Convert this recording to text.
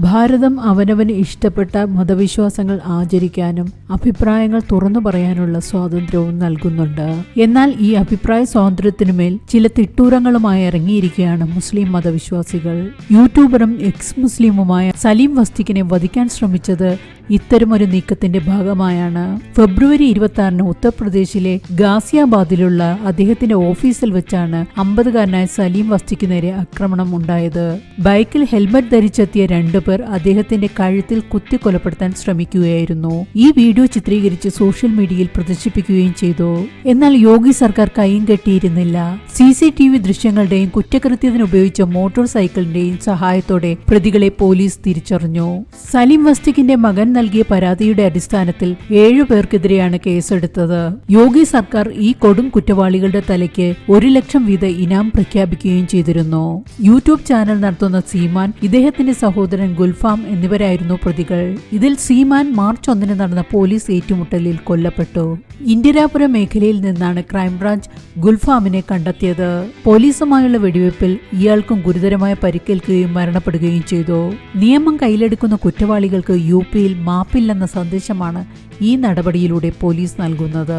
ഭാരതം അവനവന് ഇഷ്ടപ്പെട്ട മതവിശ്വാസങ്ങൾ ആചരിക്കാനും അഭിപ്രായങ്ങൾ തുറന്നു പറയാനുള്ള സ്വാതന്ത്ര്യവും നൽകുന്നുണ്ട്. എന്നാൽ ഈ അഭിപ്രായ സ്വാതന്ത്ര്യത്തിനുമേൽ ചില തിട്ടൂരങ്ങളുമായി ഇറങ്ങിയിരിക്കുകയാണ് മുസ്ലിം മതവിശ്വാസികൾ. യൂട്യൂബറും എക്സ് മുസ്ലിമുമായ സലീം വസ്തിക്കിനെ വധിക്കാൻ ശ്രമിച്ചത് ഇത്തരമൊരു നീക്കത്തിന്റെ ഭാഗമായാണ്. ഫെബ്രുവരി 26 ഉത്തർപ്രദേശിലെ ഗാസിയാബാദിലുള്ള അദ്ദേഹത്തിന്റെ ഓഫീസിൽ വെച്ചാണ് 50-കാരനായ സലീം വസ്തിക്ക് നേരെ ആക്രമണം ഉണ്ടായത്. ബൈക്കിൽ ഹെൽമറ്റ് ധരിച്ചെത്തിയ 2 പേർ അദ്ദേഹത്തിന്റെ കഴുത്തിൽ കുത്തി കൊലപ്പെടുത്താൻ ശ്രമിക്കുകയായിരുന്നു. ഈ വീഡിയോ ചിത്രീകരിച്ച് സോഷ്യൽ മീഡിയയിൽ പ്രദർശിപ്പിക്കുകയും ചെയ്തു. എന്നാൽ യോഗി സർക്കാർ കൈയും കെട്ടിയിരുന്നില്ല. CCTV ദൃശ്യങ്ങളുടെയും കുറ്റകൃത്യത്തിന് ഉപയോഗിച്ച മോട്ടോർ സൈക്കിളിന്റെയും സഹായത്തോടെ പ്രതികളെ പോലീസ് തിരിച്ചറിഞ്ഞു. സലീം വസ്തിക്കിന്റെ മകൻ നൽകിയ പരാതിയുടെ അടിസ്ഥാനത്തിൽ 7 പേർക്കെതിരെയാണ് കേസെടുത്തത്. യോഗി സർക്കാർ ഈ കൊടും കുറ്റവാളികളുടെ തലയ്ക്ക് 1 ലക്ഷം വീത ഇനാം പ്രഖ്യാപിക്കുകയും ചെയ്തിരുന്നു. യൂട്യൂബ് ചാനൽ നടത്തുന്ന സീമാൻ, ഇദ്ദേഹത്തിന്റെ സഹോദരൻ ഗുൽഫാം എന്നിവരായിരുന്നു പ്രതികൾ. ഇതിൽ സീമാൻ മാർച്ച് 1 നടന്ന പോലീസ് ഏറ്റുമുട്ടലിൽ കൊല്ലപ്പെട്ടു. ഇന്ദിരാപുരം മേഖലയിൽ നിന്നാണ് ക്രൈംബ്രാഞ്ച് ഗുൽഫാമിനെ കണ്ടെത്തിയത്. പോലീസുമായുള്ള വെടിവെപ്പിൽ ഇയാൾക്കും ഗുരുതരമായ പരിക്കേൽക്കുകയും മരണപ്പെടുകയും ചെയ്തു. നിയമം കയ്യിലെടുക്കുന്ന കുറ്റവാളികൾക്ക് UP-യിൽ മാപ്പില്ലെന്ന സന്ദേശമാണ് ഈ നടപടിയിലൂടെ പോലീസ് നൽകുന്നത്.